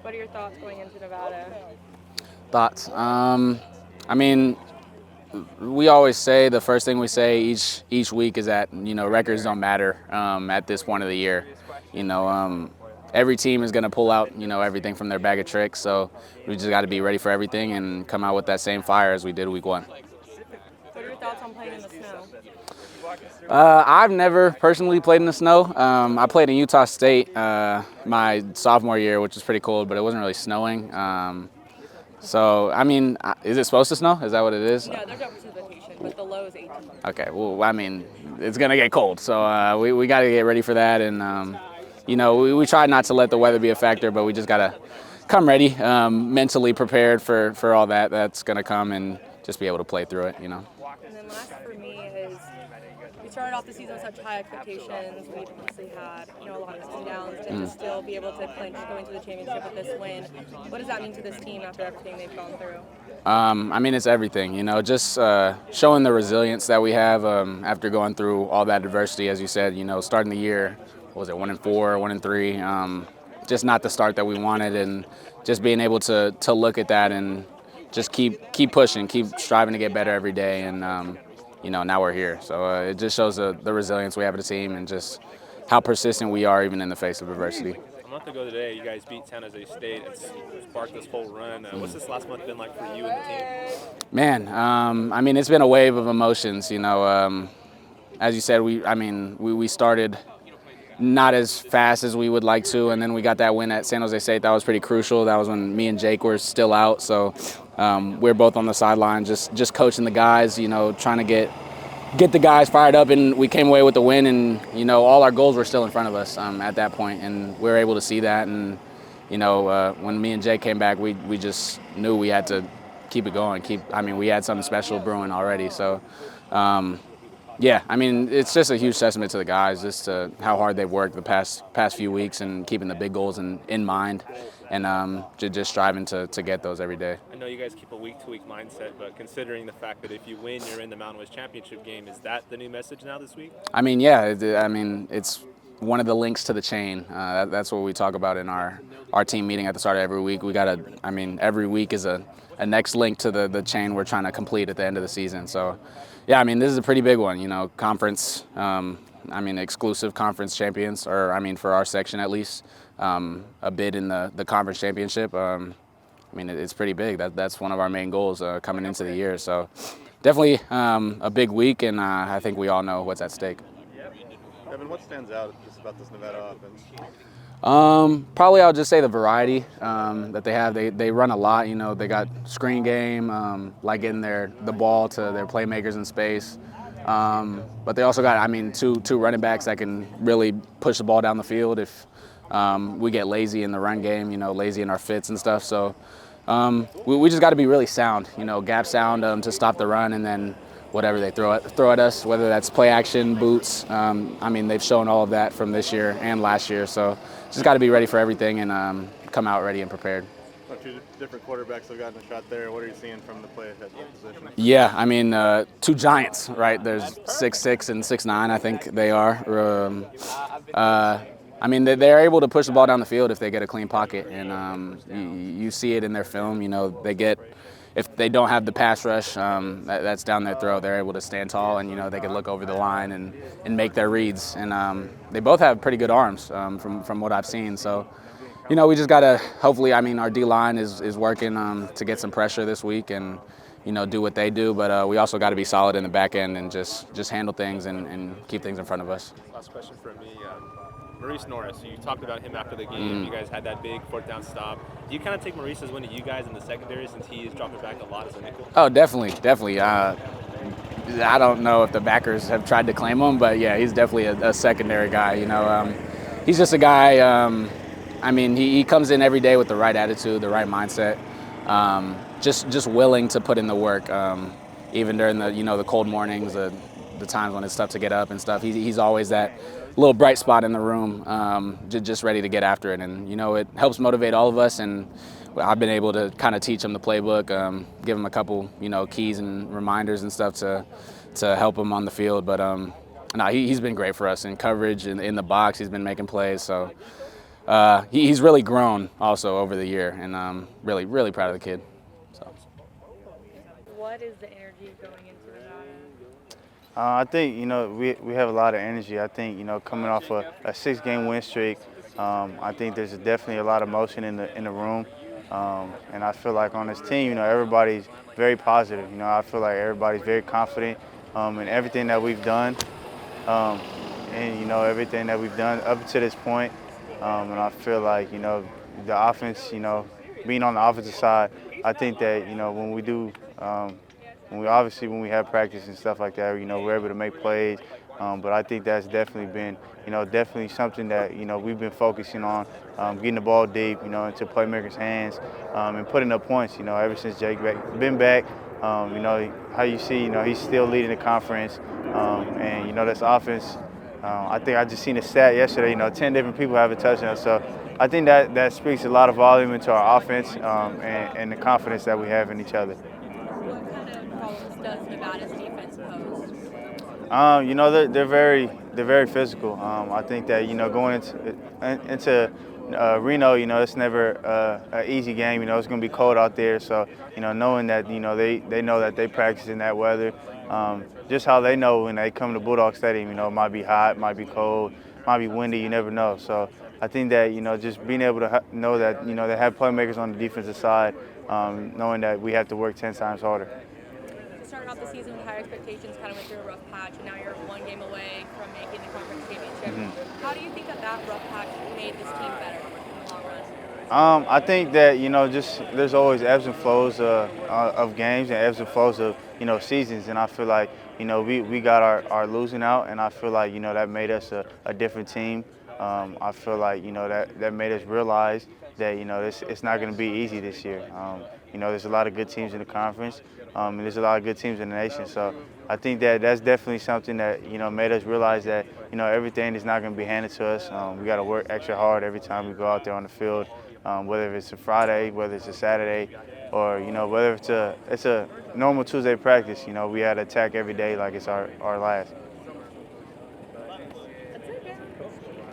What are your thoughts going into Nevada? Thoughts? I mean, we always say the first thing we say each week is that records don't matter at this point of the year. You know, every team is going to pull out everything from their bag of tricks. So we just got to be ready for everything and come out with that same fire as we did week one. What are your thoughts on playing in the snow? I've never personally played in the snow. I played in Utah State my sophomore year, which was pretty cold, but it wasn't really snowing. So, I mean, is it supposed to snow? Is that what it is? No, there's no precipitation, but the low is 18. Okay, well, I mean, it's going to get cold, so we got to get ready for that. And, we try not to let the weather be a factor, but we just got to come ready, mentally prepared for all that's going to come and just be able to play through it, And then last for me is we started off the season with such high expectations. We obviously had a lot of ups and downs, and to still be able to clinch going to the championship with this win. What does that mean to this team after everything they've gone through? I mean, it's everything, just showing the resilience that we have after going through all that adversity, as you said, starting the year, what was it, 1-4, 1-3, just not the start that we wanted, and just being able to look at that and just keep pushing, keep striving to get better every day, and now we're here. So it just shows the resilience we have as a team and just how persistent we are even in the face of adversity. A month ago today, you guys beat San Jose State. It's sparked this whole run. What's this last month been like for you and the team? Man, I mean, it's been a wave of emotions. As you said, we started not as fast as we would like to, and then we got that win at San Jose State. That was pretty crucial. That was when me and Jake were still out, so we were both on the sideline, just coaching the guys. Trying to get the guys fired up, and we came away with the win. And all our goals were still in front of us at that point, and we were able to see that. And when me and Jake came back, we just knew we had to keep it going. We had something special brewing already. So. Yeah, I mean, it's just a huge testament to the guys, just to how hard they've worked the past few weeks and keeping the big goals in mind, and just striving to get those every day. I know you guys keep a week-to-week mindset, but considering the fact that if you win, you're in the Mountain West Championship game, is that the new message now this week? I mean, yeah, it's one of the links to the chain. That's what we talk about in our team meeting at the start of every week. Every week is a next link to the chain we're trying to complete at the end of the season. So. Yeah, I mean, this is a pretty big one, conference, exclusive conference champions, or for our section at least, a bid in the conference championship. It's pretty big. That's one of our main goals coming into the year. So definitely a big week, and I think we all know what's at stake. Kevin, what stands out just about this Nevada offense? Probably I'll just say the variety that they have. They run a lot. They got screen game, like getting the ball to their playmakers in space. But they also got, two running backs that can really push the ball down the field if we get lazy in the run game, lazy in our fits and stuff. So we just got to be really sound, gap sound to stop the run, and then whatever they throw at us, whether that's play action, boots. They've shown all of that from this year and last year. So just got to be ready for everything and come out ready and prepared. Two different quarterbacks have gotten a shot there. What are you seeing from the play ahead position? Yeah, two giants, right? There's 6'6" and 6'9", I think they are. They're able to push the ball down the field if they get a clean pocket, and you see it in their film. If they don't have the pass rush that's down their throat, they're able to stand tall, and they can look over the line and make their reads. And they both have pretty good arms from what I've seen. So, we just gotta hopefully. Our D line is working to get some pressure this week and do what they do. But we also got to be solid in the back end and just handle things and keep things in front of us. Last question from me. Maurice Norris, you talked about him after the game. You guys had that big fourth down stop. Do you kind of take Maurice as one of you guys in the secondary since he is dropping back a lot as a nickel? Oh, definitely. I don't know if the backers have tried to claim him, but yeah, he's definitely a secondary guy. He's just a guy. He comes in every day with the right attitude, the right mindset, just willing to put in the work, even during the cold mornings, the times when it's tough to get up and stuff. He's always that little bright spot in the room, just ready to get after it. And, it helps motivate all of us. And I've been able to kind of teach him the playbook, give him a couple, keys and reminders and stuff to help him on the field. But he's been great for us in coverage and in the box. He's been making plays. So he's really grown also over the year, and I'm really, really proud of the kid. So. What is the energy going into the battle? I think, we have a lot of energy. I think, coming off a 6-game win streak, I think there's definitely a lot of motion in the room. And I feel like on this team, everybody's very positive. I feel like everybody's very confident in everything that we've done. And, everything that we've done up to this point. And I feel like, the offense, being on the offensive side, I think that, when we do when we have practice and stuff like that, we're able to make plays. But I think that's definitely been, definitely something that, we've been focusing on, getting the ball deep, into playmakers' hands, and putting up points, ever since Jake been back. How you see, he's still leading the conference. And, this offense, I think I just seen a stat yesterday, 10 different people have a touchdown. So I think that speaks a lot of volume into our offense and the confidence that we have in each other. What kind of problems does Nevada's defense pose? They're very physical. I think that going into Reno, it's never an easy game. It's going to be cold out there, so knowing that they know that they practice in that weather, just how they know when they come to Bulldog Stadium, it might be hot, might be cold, might be windy. You never know. So I think that just being able to know that they have playmakers on the defensive side, knowing that we have to work 10 times harder. Starting off the season with high expectations, kind of went through a rough patch, and now you're 1 game away from making the conference championship. How do you think that rough patch made this team better in the long run? I think that just there's always ebbs and flows of games and ebbs and flows of seasons, and I feel like we got our losing out, and I feel like that made us a different team. I feel like that made us realize that it's not going to be easy this year. There's a lot of good teams in the conference, and there's a lot of good teams in the nation. So I think that that's definitely something that made us realize that everything is not going to be handed to us. We got to work extra hard every time we go out there on the field, whether it's a Friday, whether it's a Saturday, or whether it's a normal Tuesday practice. We had to attack every day like it's our last.